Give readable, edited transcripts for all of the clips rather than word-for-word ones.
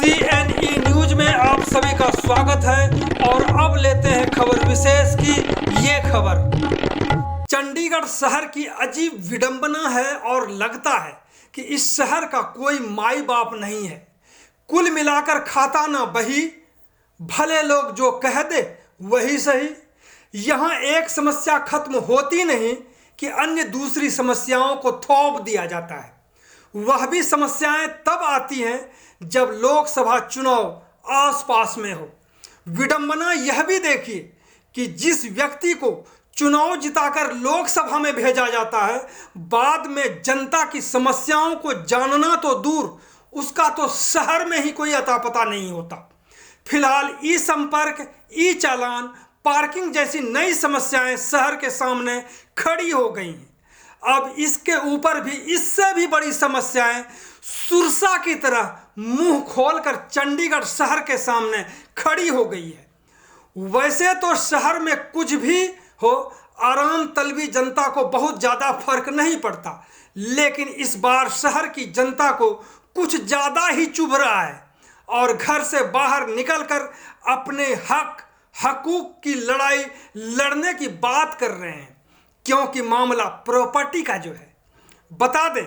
CNE news में आप सभी का स्वागत है और अब लेते हैं खबर विशेष की ये खबर। चंडीगढ़ शहर की अजीब विडंबना है और लगता है कि इस शहर का कोई माई बाप नहीं है। कुल मिलाकर खाता ना बही, भले लोग जो कह दे वही सही। यहाँ एक समस्या खत्म होती नहीं कि अन्य दूसरी समस्याओं को थोप दिया जाता है। वह भी समस्याएं तब आती हैं जब लोकसभा चुनाव आसपास में हो। विडंबना यह भी देखिए कि जिस व्यक्ति को चुनाव जिताकर लोकसभा में भेजा जाता है, बाद में जनता की समस्याओं को जानना तो दूर, उसका तो शहर में ही कोई अता पता नहीं होता। फिलहाल ई संपर्क, ई चालान, पार्किंग जैसी नई समस्याएं शहर के सामने खड़ी हो गई हैं। अब इसके ऊपर भी इससे भी बड़ी समस्याएं सुरसा की तरह मुंह खोलकर चंडीगढ़ शहर के सामने खड़ी हो गई है। वैसे तो शहर में कुछ भी हो, आराम तलबी जनता को बहुत ज़्यादा फर्क नहीं पड़ता, लेकिन इस बार शहर की जनता को कुछ ज़्यादा ही चुभ रहा है और घर से बाहर निकलकर अपने हकूक की लड़ाई लड़ने की बात कर रहे हैं, क्योंकि मामला प्रॉपर्टी का जो है। बता दें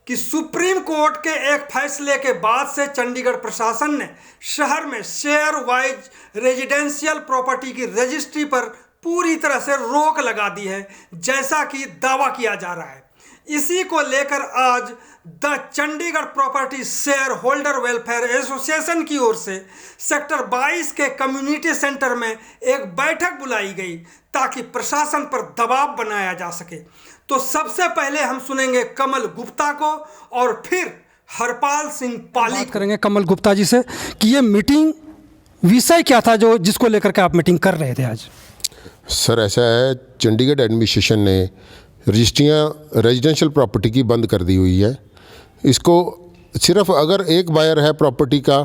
कि सुप्रीम कोर्ट के एक फैसले के बाद से चंडीगढ़ प्रशासन ने शहर में शेयर वाइज रेजिडेंशियल प्रॉपर्टी की रजिस्ट्री पर पूरी तरह से रोक लगा दी है, जैसा कि दावा किया जा रहा है। इसी को लेकर आज the Chandigarh property share holder welfare association की ओर से सेक्टर 22 के कम्युनिटी सेंटर में एक बैठक बुलाई गई ताकि प्रशासन पर दबाव बनाया जा सके। तो सबसे पहले हम सुनेंगे कमल गुप्ता को और फिर हरपाल सिंह पाली। बात करेंगे कमल गुप्ता जी से कि ये मीटिंग विषय क्या था जो जिसको लेकर के आप मीटिंग कर रहे थे आज। सर ऐसा है, चंडीगढ़ एडमिनिस्ट्रेशन ने रजिस्ट्रियाँ रेजिडेंशियल प्रॉपर्टी की बंद कर दी हुई है। इसको सिर्फ अगर एक बायर है प्रॉपर्टी का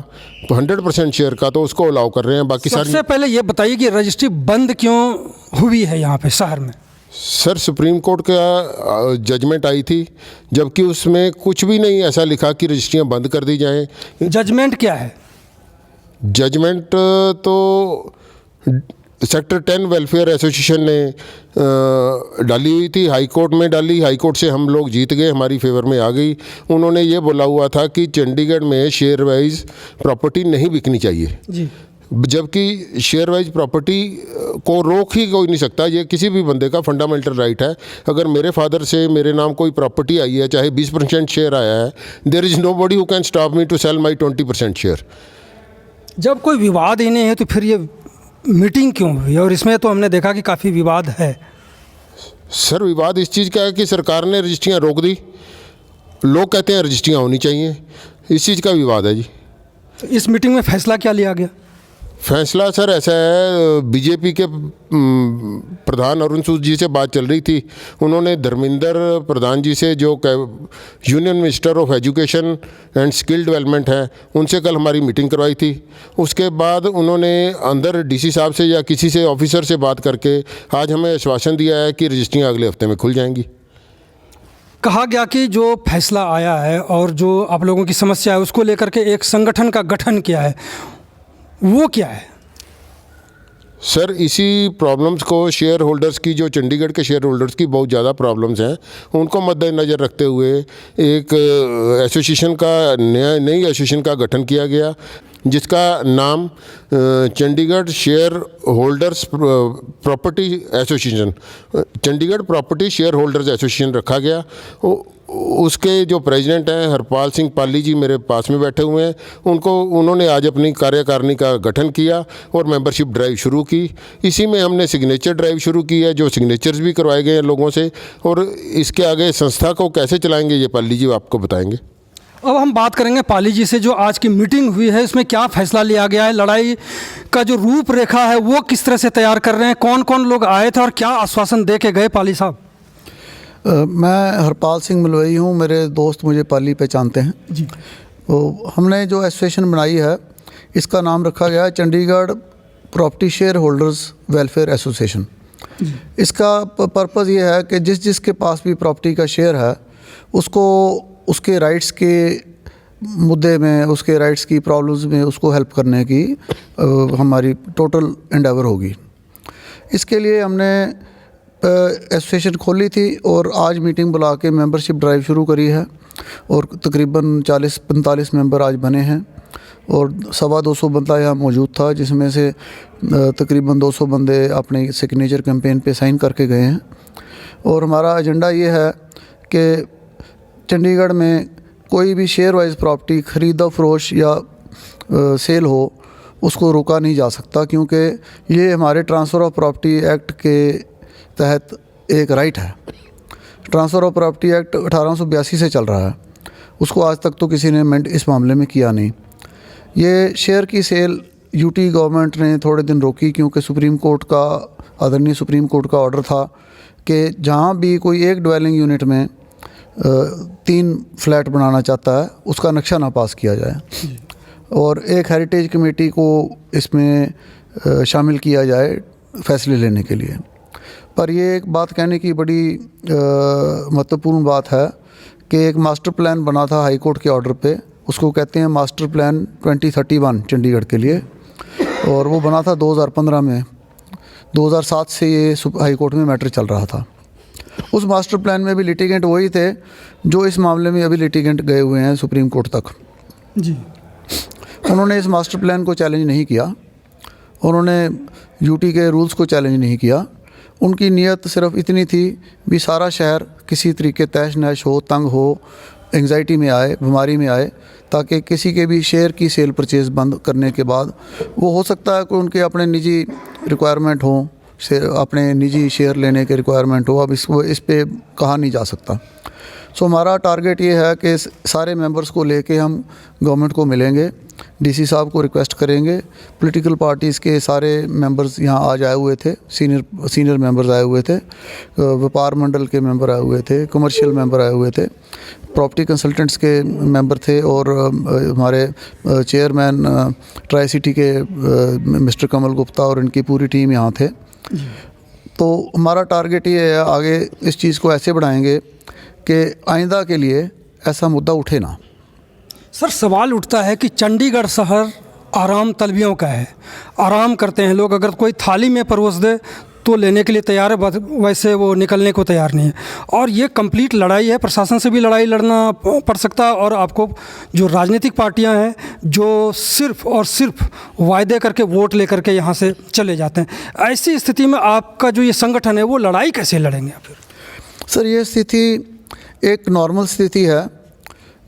100% शेयर का तो उसको अलाउ कर रहे हैं, बाकी सबसे पहले ये बताइए कि रजिस्ट्री बंद क्यों हुई है यहाँ पे शहर में। सर सुप्रीम कोर्ट का जजमेंट आई थी, जबकि उसमें कुछ भी नहीं ऐसा लिखा कि रजिस्ट्रियाँ बंद कर दी जाएँ। जजमेंट क्या है? जजमेंट तो सेक्टर 10 वेलफेयर एसोसिएशन ने डाली हुई थी, हाई कोर्ट में डाली, हाई कोर्ट से हम लोग जीत गए, हमारी फेवर में आ गई। उन्होंने ये बोला हुआ था कि चंडीगढ़ में शेयर वाइज प्रॉपर्टी नहीं बिकनी चाहिए जी, जबकि शेयर वाइज प्रॉपर्टी को रोक ही कोई नहीं सकता। ये किसी भी बंदे का फंडामेंटल राइट है। अगर मेरे फादर से मेरे नाम कोई प्रॉपर्टी आई है, चाहे 20% शेयर आया है, there is nobody who can stop me to sell my 20% share. जब कोई विवाद ही नहीं है तो फिर ये मीटिंग क्यों हुई? और इसमें तो हमने देखा कि काफ़ी विवाद है। सर विवाद इस चीज़ का है कि सरकार ने रजिस्ट्रियाँ रोक दी, लोग कहते हैं रजिस्ट्रियाँ होनी चाहिए, इस चीज़ का विवाद है जी। तो इस मीटिंग में फैसला क्या लिया गया? फैसला सर ऐसा है, बीजेपी के प्रधान अरुण सूद जी से बात चल रही थी। उन्होंने धर्मेंद्र प्रधान जी से, जो union minister of education and skill development है, उनसे कल हमारी मीटिंग करवाई थी। उसके बाद उन्होंने अंदर डीसी साहब से या किसी से ऑफिसर से बात करके आज हमें आश्वासन दिया है कि रजिस्ट्रियाँ अगले हफ्ते में खुल जाएंगी। कहा गया कि जो फैसला आया है और जो आप लोगों की समस्या है उसको लेकर के एक संगठन का गठन किया है, वो क्या है? सर इसी प्रॉब्लम्स को शेयर होल्डर्स की, जो चंडीगढ़ के शेयर होल्डर्स की बहुत ज़्यादा प्रॉब्लम्स हैं, उनको मद्देनज़र रखते हुए एक एसोसिएशन का नई एसोसिएशन का गठन किया गया, जिसका नाम Chandigarh share holders property association, Chandigarh property share holders association रखा गया। उसके जो प्रेसिडेंट हैं हरपाल सिंह पाली जी मेरे पास में बैठे हुए हैं, उन्होंने आज अपनी कार्यकारिणी का गठन किया और मेंबरशिप ड्राइव शुरू की। इसी में हमने सिग्नेचर ड्राइव शुरू की है, जो सिग्नेचर्स भी करवाए गए हैं लोगों से, और इसके आगे संस्था को कैसे चलाएंगे ये पाली जी आपको बताएंगे। अब हम बात करेंगे पाली जी से, जो आज की मीटिंग हुई है इसमें क्या फैसला लिया गया है, लड़ाई का जो रूपरेखा है वो किस तरह से तैयार कर रहे हैं, कौन कौन लोग आए थे और क्या आश्वासन दे के गए पाली साहब? मैं हरपाल सिंह मलवई हूँ, मेरे दोस्त मुझे पाली पहचानते हैं जी। तो हमने जो एसोसिएशन बनाई है इसका नाम रखा गया है Chandigarh property share holders welfare association. इसका पर्पज़ ये है कि जिसके पास भी प्रॉपर्टी का शेयर है उसको उसके राइट्स के मुद्दे में, उसके राइट्स की प्रॉब्लम्स में उसको हेल्प करने की हमारी टोटल एंडेवर होगी। इसके लिए हमने एसोसिएशन खोली थी और आज मीटिंग बुला के मेंबरशिप ड्राइव शुरू करी है और तकरीबन 40-45 मेंबर आज बने हैं और 250 बंदा यहाँ मौजूद था, जिसमें से तकरीबन 200 बंदे अपने सिग्नेचर कैंपेन पे साइन करके गए हैं। और हमारा एजेंडा ये है कि चंडीगढ़ में कोई भी शेयर वाइज प्रॉपर्टी ख़रीदा फरोश या सेल हो, उसको रोका नहीं जा सकता, क्योंकि ये हमारे ट्रांसफ़र ऑफ प्रॉपर्टी एक्ट के तहत एक राइट है। ट्रांसफ़र ऑफ प्रॉपर्टी एक्ट 1882 से चल रहा है, उसको आज तक तो किसी ने अमेंड इस मामले में किया नहीं। ये शेयर की सेल यूटी गवर्नमेंट ने थोड़े दिन रोकी, क्योंकि सुप्रीम कोर्ट का, आदरणीय सुप्रीम कोर्ट का ऑर्डर था कि जहाँ भी कोई एक ड्वेलिंग यूनिट में 3 फ्लैट बनाना चाहता है, उसका नक्शा ना पास किया जाए और एक हेरिटेज कमेटी को इसमें शामिल किया जाए फैसले लेने के लिए। पर ये एक बात कहने की बड़ी महत्वपूर्ण बात है कि एक मास्टर प्लान बना था हाई कोर्ट के ऑर्डर पे, उसको कहते हैं मास्टर प्लान 2031 चंडीगढ़ के लिए, और वो बना था 2015 में। 2007 से ये हाई कोर्ट में मैटर चल रहा था। उस मास्टर प्लान में भी लिटिगेंट वही थे जो इस मामले में अभी लिटिगेंट गए हुए हैं सुप्रीम कोर्ट तक जी। उन्होंने इस मास्टर प्लान को चैलेंज नहीं किया, उन्होंने यूटी के रूल्स को चैलेंज नहीं किया। उनकी नीयत सिर्फ इतनी थी भी सारा शहर किसी तरीके तहस नहस हो, तंग हो, एंग्जाइटी में आए, बीमारी में आए, ताकि किसी के भी शेयर की सेल परचेज़ बंद करने के बाद वो हो सकता है कि उनके अपने निजी रिक्वायरमेंट हो, अपने निजी शेयर लेने के रिक्वायरमेंट हो। अब इसको इस पे कहा नहीं जा सकता। सो हमारा टारगेट ये है कि सारे मेंबर्स को लेके हम गवर्नमेंट को मिलेंगे, डीसी साहब को रिक्वेस्ट करेंगे। पॉलिटिकल पार्टीज़ के सारे मेंबर्स यहाँ आज आए हुए थे, सीनियर मेंबर्स आए हुए थे, व्यापार मंडल के मेंबर आए हुए थे, कमर्शियल मेंबर आए हुए थे, प्रॉपर्टी कंसल्टेंट्स के मेंबर थे और हमारे चेयरमैन ट्राई सिटी के मिस्टर कमल गुप्ता और इनकी पूरी टीम यहाँ थे। तो हमारा टारगेट ये है, आगे इस चीज़ को ऐसे बढ़ाएंगे कि आइंदा के लिए ऐसा मुद्दा उठे ना। सर, सवाल उठता है कि चंडीगढ़ शहर आराम तलबियों का है, आराम करते हैं लोग। अगर कोई थाली में परोस दे तो लेने के लिए तैयार है, वैसे वो निकलने को तैयार नहीं है। और ये कंप्लीट लड़ाई है, प्रशासन से भी लड़ाई लड़ना पड़ सकता है और आपको जो राजनीतिक पार्टियां हैं जो सिर्फ और सिर्फ वायदे करके वोट लेकर के यहाँ से चले जाते हैं, ऐसी स्थिति में आपका जो ये संगठन है वो लड़ाई कैसे लड़ेंगे फिर? सर, ये स्थिति एक नॉर्मल स्थिति है,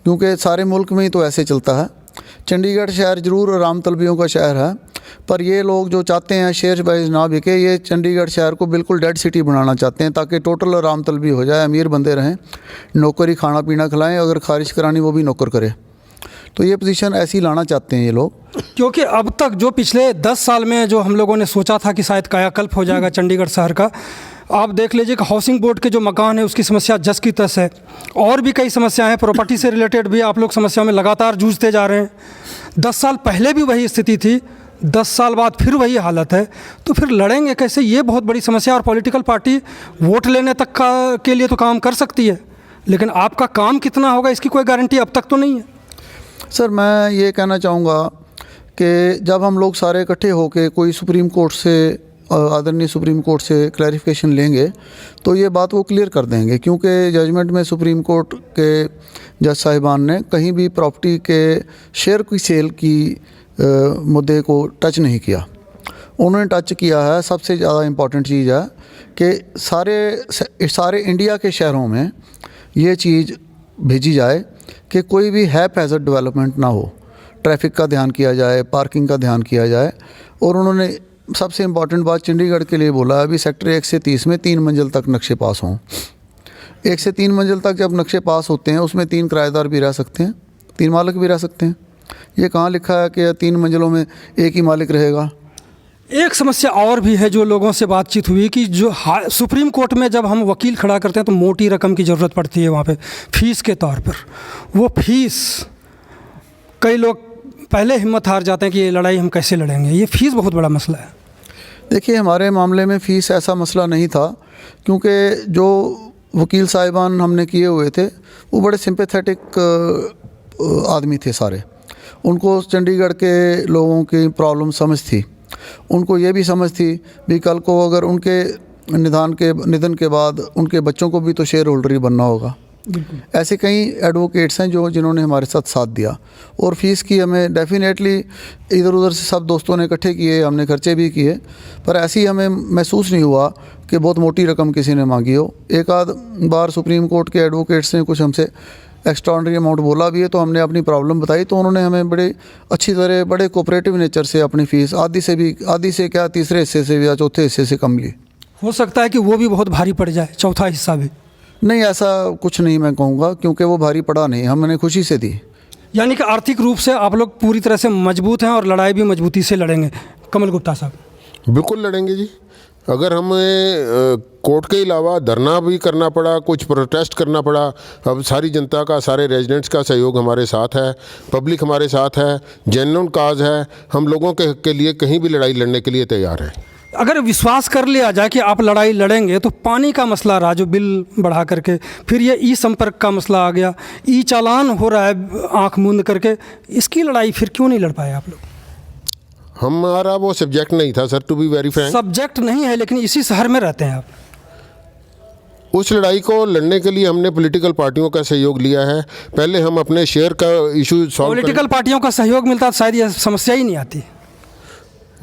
क्योंकि सारे मुल्क में ही तो ऐसे चलता है। चंडीगढ़ शहर ज़रूर आराम तलबियों का शहर है, पर ये लोग जो चाहते हैं शेयर वाइज ना बिके, ये चंडीगढ़ शहर को बिल्कुल डेड सिटी बनाना चाहते हैं, ताकि टोटल आराम तलबी हो जाए, अमीर बंदे रहें, नौकरी खाना पीना खिलाएं, अगर खारिज करानी वो भी नौकर करे। तो ये पोजीशन ऐसी लाना चाहते हैं ये लोग। क्योंकि अब तक जो पिछले 10 साल में जो हम लोगों ने सोचा था कि शायद कायाकल्प हो जाएगा चंडीगढ़ शहर का, आप देख लीजिए कि हाउसिंग बोर्ड के जो मकान है उसकी समस्या जस की तस है, और भी कई समस्याएं हैं, प्रॉपर्टी से रिलेटेड भी आप लोग समस्याओं में लगातार जूझते जा रहे हैं। 10 साल पहले भी वही स्थिति थी, 10 साल बाद फिर वही हालत है, तो फिर लड़ेंगे कैसे? ये बहुत बड़ी समस्या। और पॉलिटिकल पार्टी वोट लेने तक के लिए तो काम कर सकती है, लेकिन आपका काम कितना होगा इसकी कोई गारंटी अब तक तो नहीं है। सर, मैं ये कहना चाहूँगा कि जब हम लोग सारे इकट्ठे होकर कोई सुप्रीम कोर्ट से, आदरणीय सुप्रीम कोर्ट से क्लैरिफिकेशन लेंगे तो ये बात वो क्लियर कर देंगे, क्योंकि जजमेंट में सुप्रीम कोर्ट के जज साहिबान ने कहीं भी प्रॉपर्टी के शेयर की सेल की मुद्दे को टच नहीं किया। उन्होंने टच किया है, सबसे ज़्यादा इम्पॉर्टेंट चीज़ है कि सारे इंडिया के शहरों में ये चीज़ भेजी जाए कि कोई भी हैज़र्ड डेवलपमेंट ना हो, ट्रैफिक का ध्यान किया जाए, पार्किंग का ध्यान किया जाए। और उन्होंने सबसे इम्पॉर्टेंट बात चंडीगढ़ के लिए बोला, अभी सेक्टर 1 से 30 में 3 मंजिल तक नक्शे पास हों। 1 से 3 मंजिल तक जब नक्शे पास होते हैं, उसमें 3 किराएदार भी रह सकते हैं, 3 मालिक भी रह सकते हैं। ये कहाँ लिखा है कि 3 मंजिलों में एक ही मालिक रहेगा? एक समस्या और भी है जो लोगों से बातचीत हुई कि जो सुप्रीम कोर्ट में जब हम वकील खड़ा करते हैं तो मोटी रकम की ज़रूरत पड़ती है वहाँ पे फीस के तौर पर। वो फीस कई लोग पहले हिम्मत हार जाते हैं कि ये लड़ाई हम कैसे लड़ेंगे, ये फ़ीस बहुत बड़ा मसला है। देखिए, हमारे मामले में फ़ीस ऐसा मसला नहीं था, क्योंकि जो वकील साहिबान हमने किए हुए थे वो बड़े सिंपैथेटिक आदमी थे सारे, उनको चंडीगढ़ के लोगों की प्रॉब्लम समझ थी। उनको ये भी समझ थी भी कल को अगर उनके निधन के बाद उनके बच्चों को भी तो शेयर होल्डर ही बनना होगा। ऐसे कई एडवोकेट्स हैं जिन्होंने हमारे साथ दिया, और फीस की हमें डेफिनेटली इधर उधर से सब दोस्तों ने इकट्ठे किए, हमने खर्चे भी किए, पर ऐसी हमें महसूस नहीं हुआ कि बहुत मोटी रकम किसी ने मांगी हो। एक आध बार सुप्रीम कोर्ट के एडवोकेट्स ने कुछ हमसे एक्स्ट्राऑर्डिनरी अमाउंट बोला भी है, तो हमने अपनी प्रॉब्लम बताई, तो उन्होंने हमें बड़े अच्छी तरह बड़े कोऑपरेटिव नेचर से अपनी फ़ीस आधी से क्या तीसरे हिस्से से या चौथे हिस्से से कम ली। हो सकता है कि वो भी बहुत भारी पड़ जाए, चौथा हिस्सा भी। नहीं, ऐसा कुछ नहीं मैं कहूँगा, क्योंकि वो भारी पड़ा नहीं, हमने खुशी से दी। यानी कि आर्थिक रूप से आप लोग पूरी तरह से मजबूत हैं और लड़ाई भी मजबूती से लड़ेंगे। कमल गुप्ता साहब। बिल्कुल लड़ेंगे जी। अगर हमें कोर्ट के अलावा धरना भी करना पड़ा, कुछ प्रोटेस्ट करना पड़ा, अब सारी जनता का, सारे रेजिडेंट्स का सहयोग हमारे साथ है, पब्लिक हमारे साथ है, जेन्युइन काज है, हम लोगों के लिए कहीं भी लड़ाई लड़ने के लिए तैयार है। अगर विश्वास कर लिया जाए कि आप लड़ाई लड़ेंगे, तो पानी का मसला रहा जो बिल बढ़ा करके, फिर ये ई संपर्क का मसला आ गया, ई चालान हो रहा है आंख मूंद करके, इसकी लड़ाई फिर क्यों नहीं लड़ पाए आप लोग? हमारा वो सब्जेक्ट नहीं था sir, to be very frank. Subject नहीं है, लेकिन इसी शहर में रहते हैं आप। उस लड़ाई को लड़ने के लिए हमने पॉलिटिकल पार्टियों का सहयोग लिया है। पहले हम अपने शेयर का इशू सॉल्व पॉलिटिकल पार्टियों का सहयोग मिलता तो शायद ये समस्या ही नहीं आती।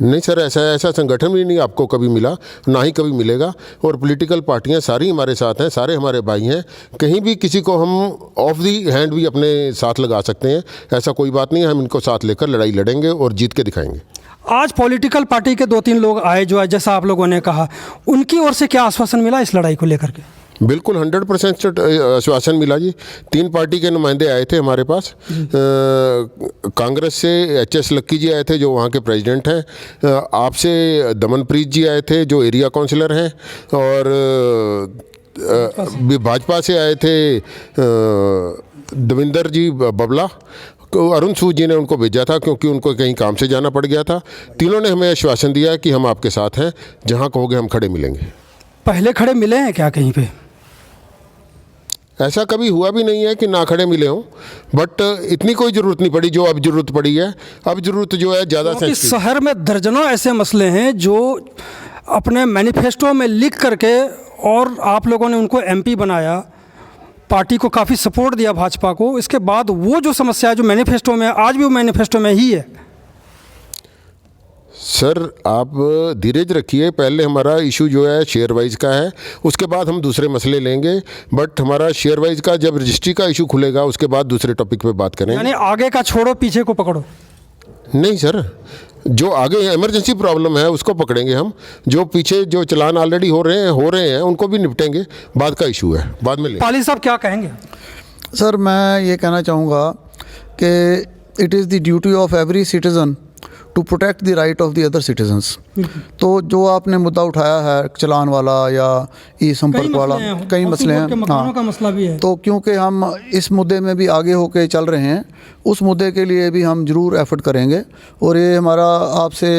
नहीं सर, ऐसा संगठन भी नहीं आपको कभी मिला, ना ही कभी मिलेगा। और पॉलिटिकल पार्टियां सारी हमारे साथ हैं, सारे हमारे भाई हैं। कहीं भी किसी को हम ऑफ दी हैंड भी अपने साथ लगा सकते हैं, ऐसा कोई बात नहीं है। हम इनको साथ लेकर लड़ाई लड़ेंगे और जीत के दिखाएंगे। आज पॉलिटिकल पार्टी के 2-3 लोग आए, जो है जैसा आप लोगों ने कहा, उनकी ओर से क्या आश्वासन मिला इस लड़ाई को लेकर के? बिल्कुल 100% आश्वासन मिला जी। 3 पार्टी के नुमाइंदे आए थे हमारे पास। कांग्रेस से HS लक्की जी आए थे, जो वहाँ के प्रेसिडेंट हैं। आपसे दमनप्रीत जी आए थे, जो एरिया काउंसलर हैं। और भाजपा से आए थे दविंदर जी बबला। अरुण सूद जी ने उनको भेजा था, क्योंकि उनको कहीं काम से जाना पड़ गया था। तीनों ने हमें आश्वासन दिया कि हम आपके साथ हैं, जहाँ कहोगे हम खड़े मिलेंगे। पहले खड़े मिले हैं क्या कहीं पे? ऐसा कभी हुआ भी नहीं है कि ना खड़े मिले हों, बट इतनी कोई ज़रूरत नहीं पड़ी जो अब ज़रूरत पड़ी है। अब ज़रूरत जो है ज़्यादा से शहर में दर्जनों ऐसे मसले हैं जो अपने मैनिफेस्टो में लिख करके, और आप लोगों ने उनको MP बनाया, पार्टी को काफ़ी सपोर्ट दिया भाजपा को, इसके बाद वो जो समस्या है जो मैनिफेस्टो में, आज भी वो मैनिफेस्टो में ही है। सर आप धीरज रखिए, पहले हमारा इशू जो है शेयर वाइज का है, उसके बाद हम दूसरे मसले लेंगे। बट हमारा शेयर वाइज का जब रजिस्ट्री का इशू खुलेगा, उसके बाद दूसरे टॉपिक पे बात करेंगे। यानी आगे का छोड़ो, पीछे को पकड़ो। नहीं सर, जो आगे इमरजेंसी प्रॉब्लम है उसको पकड़ेंगे हम। जो पीछे जो चलान ऑलरेडी हो रहे हैं उनको भी निपटेंगे। बाद का इशू है, बाद में लेंगे। पाली साहब क्या कहेंगे? सर मैं ये कहना चाहूँगा कि it is the duty of every citizen to protect the right of the other citizens. तो जो आपने मुद्दा उठाया है चलान वाला या ई संपर्क वाला, कई मसले हैं। हाँ, का मसला भी है। तो क्योंकि हम इस मुद्दे में भी आगे होके चल रहे हैं, उस मुद्दे के लिए भी हम ज़रूर एफर्ट करेंगे। और ये हमारा आपसे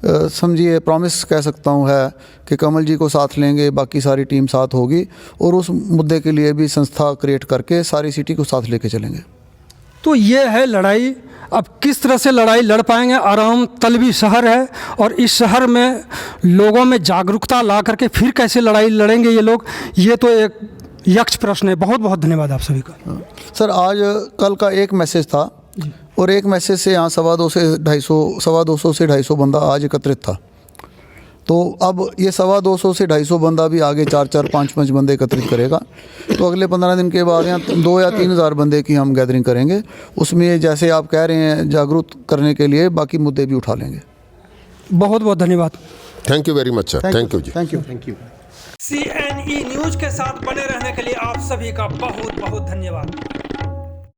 समझिए प्रॉमिस कह सकता हूँ है कि कमल जी को साथ लेंगे, बाकी सारी टीम साथ होगी, और उस मुद्दे के लिए भी संस्था क्रिएट करके सारी सिटी को साथ लेके चलेंगे। तो ये है लड़ाई। अब किस तरह से लड़ाई लड़ पाएंगे? आराम तलबी शहर है, और इस शहर में लोगों में जागरूकता ला करके फिर कैसे लड़ाई लड़ेंगे ये लोग, ये तो एक यक्ष प्रश्न है। बहुत बहुत धन्यवाद आप सभी का। सर आज कल का एक मैसेज था, और एक मैसेज से यहाँ 250 से 250 बंदा आज एकत्रित था। तो अब ये 250 से 250 बंदा भी आगे 4-4, 5-5 बंदे एकत्रित करेगा। तो अगले 15 दिन के बाद यहाँ 2 या 3 हज़ार बंदे की हम गैदरिंग करेंगे। उसमें जैसे आप कह रहे हैं जागरूक करने के लिए बाकी मुद्दे भी उठा लेंगे। बहुत बहुत धन्यवाद। Thank you very much sir. Thank you जी। Thank you. CNE न्यूज के साथ बने रहने के लिए आप सभी का बहुत बहुत धन्यवाद।